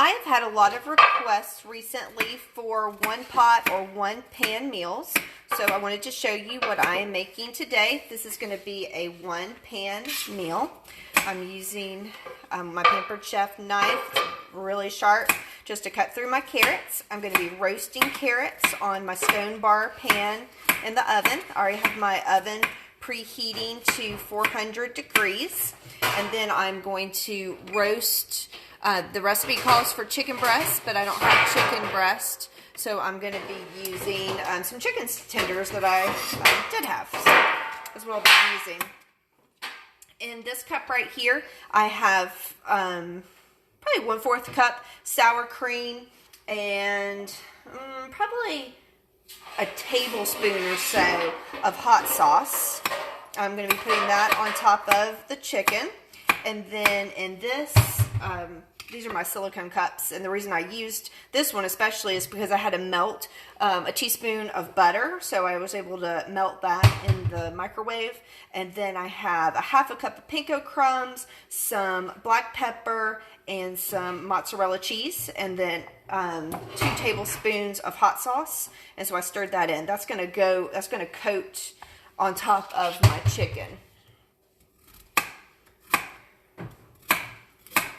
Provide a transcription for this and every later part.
I have had a lot of requests recently for one pot or one pan meals. So I wanted to show you what I am making today. This is going to be a one pan meal. I'm using my Pampered Chef knife, really sharp, just to cut through my carrots. I'm going to be roasting carrots on my stone bar pan in the oven. I already have my oven preheating to 400 degrees. And then I'm going to roast, the recipe calls for chicken breast, but I don't have chicken breast. So I'm going to be using some chicken tenders that I did have. So that's what I'll be using. In this cup right here, I have probably 1/4 cup sour cream and probably a tablespoon or so of hot sauce. I'm going to be putting that on top of the chicken. And then in this, these are my silicone cups, and the reason I used this one especially is because I had to melt a teaspoon of butter, so I was able to melt that in the microwave. And then I have a 1/2 cup of panko crumbs, some black pepper, and some mozzarella cheese, and then 2 tablespoons of hot sauce. And so I stirred that in. That's going to coat on top of my chicken.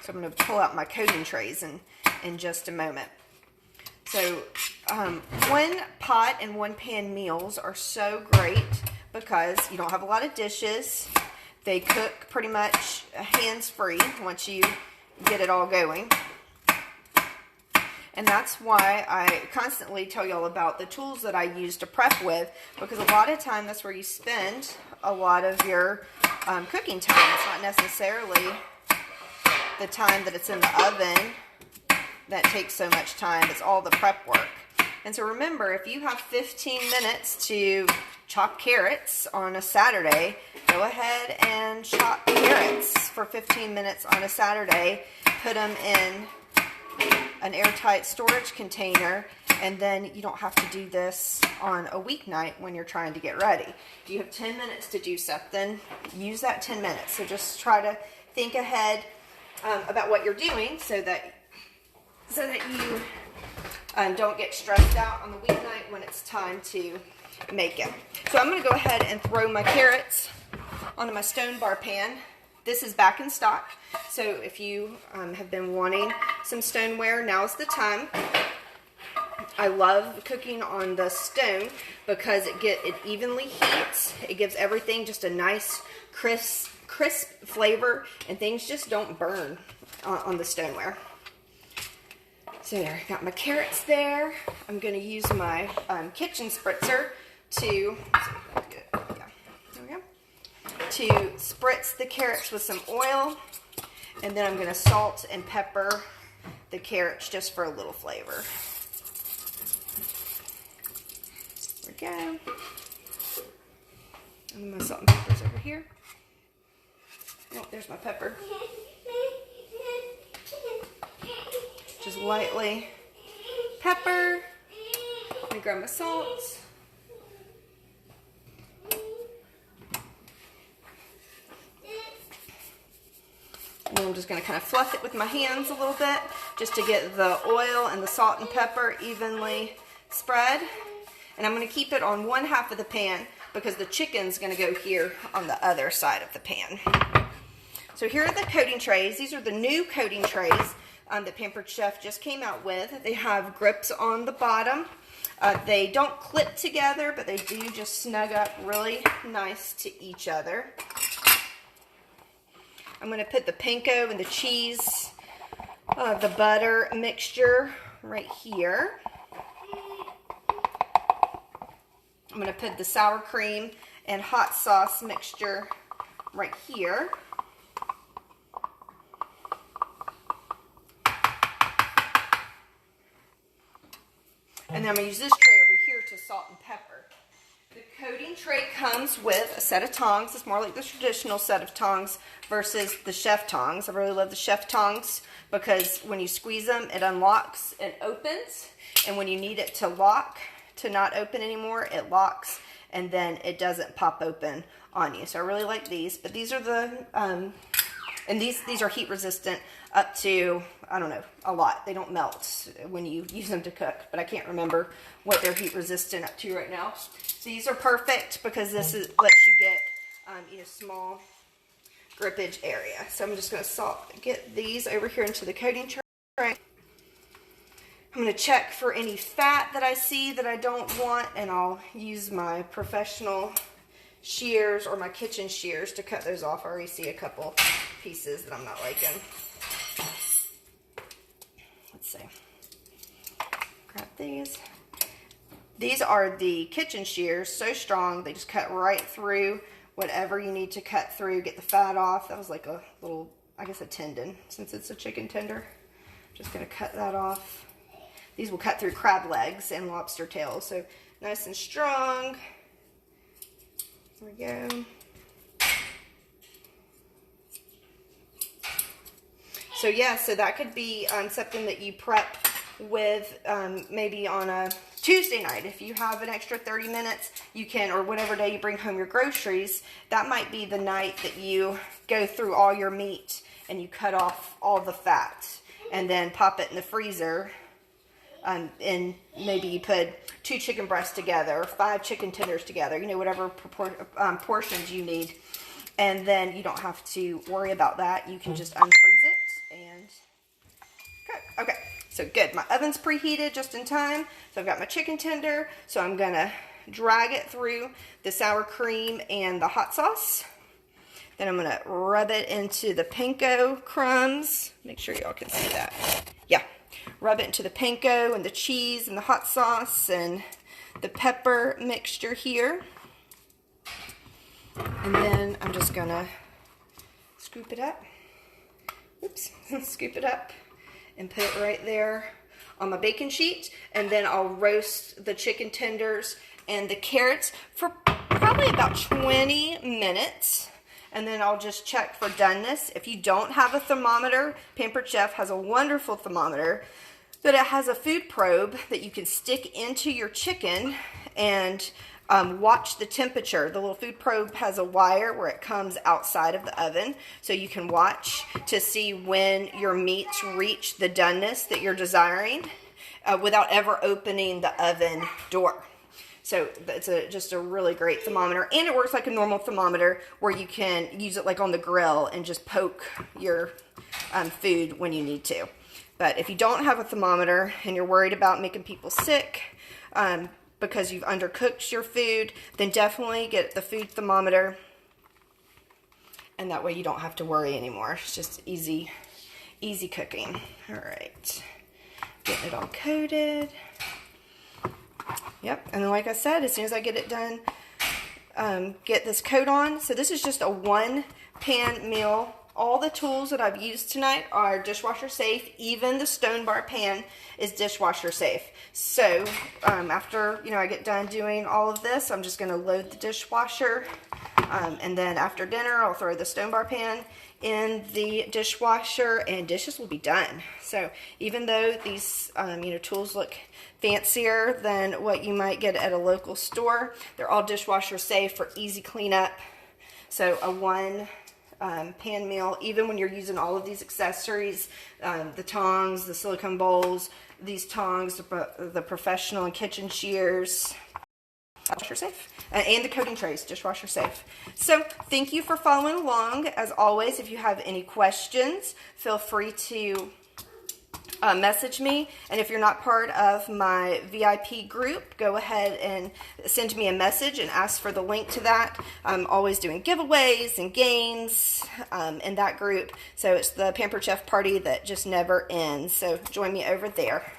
So I'm going to pull out my coating trays in just a moment. So one pot and one pan meals are so great because you don't have a lot of dishes. They cook pretty much hands-free once you get it all going. And that's why I constantly tell y'all about the tools that I use to prep with, because a lot of time that's where you spend a lot of your cooking time. It's not necessarily the time that it's in the oven that takes so much time. It's all the prep work. And so remember, if you have 15 minutes to chop carrots on a Saturday, go ahead and chop carrots for 15 minutes on a Saturday. Put them in an airtight storage container, and then you don't have to do this on a weeknight when you're trying to get ready. If you have 10 minutes to do something, use that 10 minutes. So just try to think ahead about what you're doing so that you don't get stressed out on the weeknight when it's time to make it. So I'm going to go ahead and throw my carrots onto my stone bar pan. This is back in stock, so if you have been wanting some stoneware, now's the time. I love cooking on the stone because it evenly heats. It gives everything just a nice crisp flavor, and things just don't burn on the stoneware. So there, I got my carrots there. I'm going to use my kitchen spritzer to spritz the carrots with some oil, and then I'm going to salt and pepper the carrots just for a little flavor. There we go. And my salt and pepper's over here. Oh, there's my pepper. Just lightly pepper. Let me grab my salt. And then I'm just going to kind of fluff it with my hands a little bit just to get the oil and the salt and pepper evenly spread. And I'm going to keep it on 1/2 of the pan because the chicken's going to go here on the other side of the pan. So here are the coating trays. These are the new coating trays that Pampered Chef just came out with. They have grips on the bottom. They don't clip together, but they do just snug up really nice to each other. I'm going to put the panko and the cheese, the butter mixture right here. I'm going to put the sour cream and hot sauce mixture right here. And then I'm going to use this tray over here to salt and pepper. The coating tray comes with a set of tongs. It's more like the traditional set of tongs versus the chef tongs. I really love the chef tongs because when you squeeze them, it unlocks and opens. And when you need it to lock, to not open anymore, it locks and then it doesn't pop open on you. So I really like these. But these are the, and these are heat resistant up to I don't know, a lot. They don't melt when you use them to cook, but I can't remember what they're heat resistant up to right now. These are perfect because this lets you get small grippage area. So I'm just going to get these over here into the coating tray. I'm going to check for any fat that I see that I don't want, and I'll use my professional shears or my kitchen shears to cut those off. I already see a couple pieces that I'm not liking. Let's see. Grab these. These are the kitchen shears, so strong they just cut right through whatever you need to cut through, get the fat off. That was like a little, I guess a tendon, since it's a chicken tender. Just gonna cut that off. These will cut through crab legs and lobster tails, so nice and strong. There we go. So yeah, so that could be something that you prep with maybe on a Tuesday night. If you have an extra 30 minutes, you can, or whatever day you bring home your groceries, that might be the night that you go through all your meat and you cut off all the fat and then pop it in the freezer. And maybe you put 2 chicken breasts together, 5 chicken tenders together, whatever portions you need. And then you don't have to worry about that. You can just unfreeze it and cook. Okay, so good. My oven's preheated just in time. So I've got my chicken tender. So I'm going to drag it through the sour cream and the hot sauce. Then I'm going to rub it into the panko crumbs. Make sure y'all can see that. Yeah. Rub it into the panko and the cheese and the hot sauce and the pepper mixture here. And then I'm just gonna scoop it up. Oops, scoop it up and put it right there on my baking sheet. And then I'll roast the chicken tenders and the carrots for probably about 20 minutes. And then I'll just check for doneness. If you don't have a thermometer, Pampered Chef has a wonderful thermometer, but it has a food probe that you can stick into your chicken and watch the temperature. The little food probe has a wire where it comes outside of the oven, so you can watch to see when your meats reach the doneness that you're desiring without ever opening the oven door. So it's just a really great thermometer, and it works like a normal thermometer where you can use it like on the grill and just poke your food when you need to. But if you don't have a thermometer and you're worried about making people sick because you've undercooked your food, then definitely get the food thermometer, and that way you don't have to worry anymore. It's just easy cooking. All right, getting it all coated. Yep, and then like I said, as soon as I get it done, get this coat on. So this is just a 1-pan meal. All the tools that I've used tonight are dishwasher safe. Even the stone bar pan is dishwasher safe. So after I get done doing all of this, I'm just going to load the dishwasher. And then after dinner, I'll throw the stone bar pan in the dishwasher and dishes will be done. So even though these tools look fancier than what you might get at a local store, they're all dishwasher safe for easy cleanup. So a 1-pan meal, even when you're using all of these accessories, the tongs, the silicone bowls, these tongs, the professional and kitchen shears, dishwasher safe, and the coating trays, dishwasher safe. So thank you for following along. As always, if you have any questions, feel free to message me, and if you're not part of my VIP group, go ahead and send me a message and ask for the link to that. I'm always doing giveaways and games in that group, so it's the Pampered Chef party that just never ends, so join me over there.